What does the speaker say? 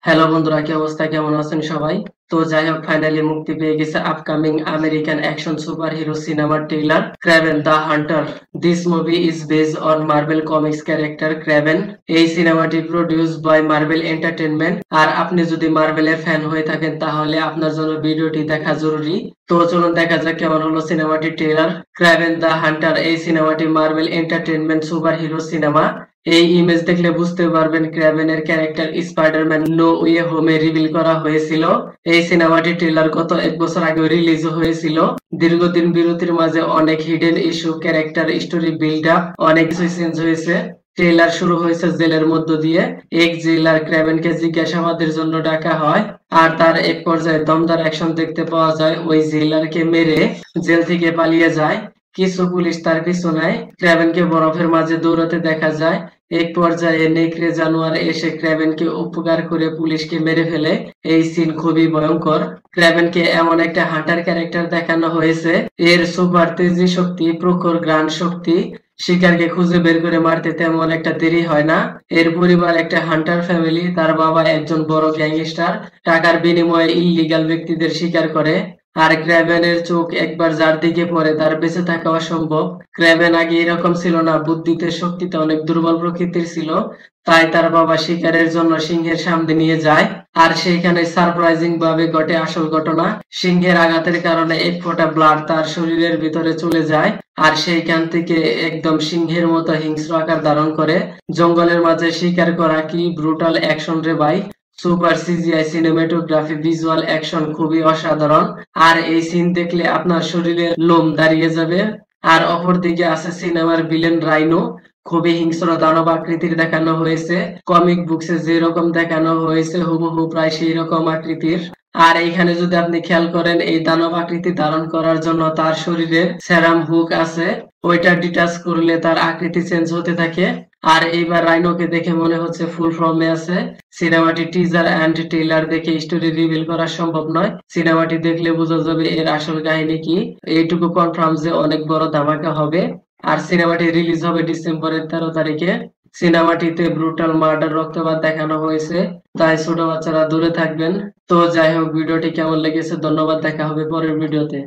Hello বন্ধুরা, কি অবস্থা? কেমন আছেন সবাই? তো যাই হোক, ফাইনালি মুক্তি পেয়ে গেছে upcoming American action superhero সিনেমার trailer Kraven the Hunter. This movie is based on Marvel Comics character Kraven. এই সিনেমাটি প্রডিউস বাই মার্বেল এন্টারটেনমেন্ট। আর আপনি যদি মার্বেলের ফ্যান হয়ে থাকেন তাহলে আপনার জন্য ভিডিওটি দেখা জরুরি। তো চলুন দেখা যাক কেমন হলো সিনেমাটির ট্রেলার। ক্রাভেন দ্য হান্টার এই সিনেমাটি marble entertainment super hero cinema. এই ইমেজ দেখলে বুঝতে পারবেন ক্রাভেনের ক্যারেক্টার স্পাইডারম্যান নো ওয়ে হোমে রিভিল করা হয়েছিল। এই সিনেমাটির ট্রেলার গত 1 বছর আগে রিলিজ হয়েছিল। দীর্ঘদিন বিরতির মাঝে অনেক hidden issue, character story build up, অনেক কিছু চেঞ্জ হয়েছে। ট্রেলার শুরু হয়েছে জেলের মধ্য দিয়ে। এক জেলার ক্রাভেনকে জিজ্ঞাসাবাদের জন্য ডাকা হয়। আর তার এক পর্যায়ে দমদার অ্যাকশন দেখতে পাওয়া যায়। ওই জেলারকে মেরে জেল থেকে পালিয়ে যায়। কিছু পুলিশ তার পিছু নেয়। ক্রাভেনকে বরফের মাঝে দৌড়াতে দেখা যায়। এক পর্যায়ে নেকড়ে জানোয়ার এসে ক্রাভেনকে উপকার করে পুলিশকে মেরে ফেলে। এই সিন খুবই ভয়ঙ্কর। ক্রাভেনকে এমন একটা হান্টার ক্যারেক্টার দেখানো হয়েছে, এর সুপার তেজি শক্তি, প্রখর ঘ্রাণ শক্তি, শিকারকে খুঁজে বের করে মারতে তেমন একটা দেরি হয় না। এর পরিবার একটা হান্টার ফ্যামিলি। তার বাবা একজন বড় গ্যাংস্টার, টাকার বিনিময়ে ইল্লিগাল ব্যক্তিদের শিকার করে। আর ক্রাভেনের চোখ একবার যার দিকে পড়ে তার বেঁচে থাকা অসম্ভব। ক্রাভেন আগে এরকম ছিল না, বুদ্ধিতে শক্তিতে অনেক দুর্বল প্রকৃতির ছিল। তাই তার বাবা শিকারের জন্য সিংহের সামনে নিয়ে যায়। আর সেইখানে সারপ্রাইজিং ভাবে ঘটে আসল ঘটনা। সিংহের আঘাতের কারণে এক ফোঁটা ব্লাড তার শরীরের ভিতরে চলে যায়। আর সেইখান থেকে একদম সিংহের মতো হিংস্র আকার ধারণ করে। জঙ্গলের মাঝে শিকার করা কি ব্রুটাল অ্যাকশন রে ভাই! Super CGI, cinematography, visual action খুবই অসাধারণ। আর এই সিন দেখলে আপনার শরীরের লোম দাঁড়িয়ে যাবে। আর অপরদিকে আছে সিনেমার ভিলেন রাইনো। খুবই হিংস্র দানব আকৃতির দেখানো হয়েছে। কমিক বুকসে যেরকম দেখানো হয়েছে হুবহু প্রায় সেই রকম আকৃতির। আর এইখানে যদি আপনি খেয়াল করেন, এই দানব আকৃতি ধারণ করার জন্য তার শরীরে সেরাম হুক আছে। ওইটা ডিটাচ করলে তার আকৃতি চেঞ্জ হতে থাকে। আর এইবার রাইনোকে দেখে মনে হচ্ছে ফুল ফর্মে আছে। সিনেমাটি টিজার অ্যান্ড ট্রেলার দেখে স্টোরি রিভিল করা সম্ভব নয়। সিনেমাটি দেখলে বোঝা যাবে এর আসল কাহিনী কি। এইটুকু কনফার্ম যে অনেক বড় ধামাকা হবে। আর সিনেমাটি রিলিজ হবে ডিসেম্বরের 13 তারিখে। সিনেমাটিতে ব্রুটাল মার্ডার, রক্তপাত দেখানো হয়েছে। তাই ছোট বাচ্চারা দূরে থাকবেন। তো যাই হোক, ভিডিওটি কেমন লেগেছে ধন্যবাদ। দেখা হবে পরের ভিডিওতে।